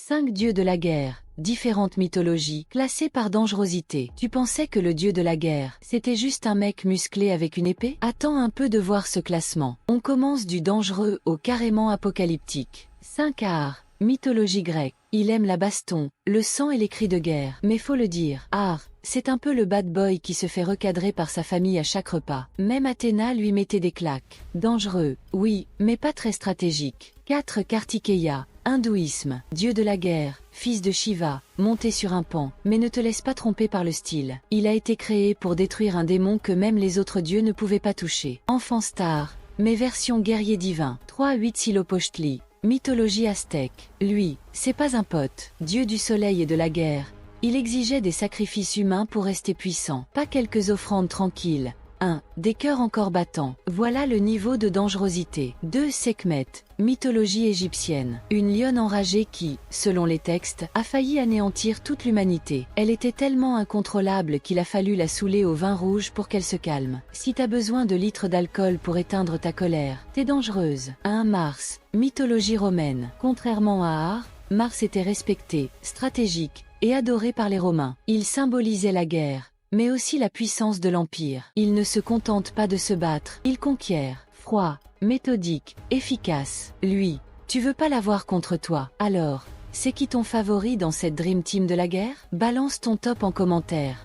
5 dieux de la guerre, différentes mythologies, classées par dangerosité. Tu pensais que le dieu de la guerre, c'était juste un mec musclé avec une épée? Attends un peu de voir ce classement. On commence du dangereux au carrément apocalyptique. 5 Ar, mythologie grecque. Il aime la baston, le sang et les cris de guerre. Mais faut le dire, Ar, c'est un peu le bad boy qui se fait recadrer par sa famille à chaque repas. Même Athéna lui mettait des claques. Dangereux, oui, mais pas très stratégique. 4 Kartikeya, hindouisme, dieu de la guerre, fils de Shiva, monté sur un pan. Mais ne te laisse pas tromper par le style. Il a été créé pour détruire un démon que même les autres dieux ne pouvaient pas toucher. Enfant star, mais version guerrier divin. 3-8 Silopochtli, mythologie aztèque. Lui, c'est pas un pote, dieu du soleil et de la guerre. Il exigeait des sacrifices humains pour rester puissant, pas quelques offrandes tranquilles. 1. Des cœurs encore battants. Voilà le niveau de dangerosité. 2. Sekhmet, mythologie égyptienne. Une lionne enragée qui, selon les textes, a failli anéantir toute l'humanité. Elle était tellement incontrôlable qu'il a fallu la saouler au vin rouge pour qu'elle se calme. Si t'as besoin de litres d'alcool pour éteindre ta colère, t'es dangereuse. 1. Mars, mythologie romaine. Contrairement à Ar, Mars était respecté, stratégique et adoré par les Romains. Il symbolisait la guerre, mais aussi la puissance de l'Empire. Il ne se contente pas de se battre, il conquiert. Froid, méthodique, efficace. Lui, tu veux pas l'avoir contre toi. Alors, c'est qui ton favori dans cette Dream Team de la guerre? Balance ton top en commentaire.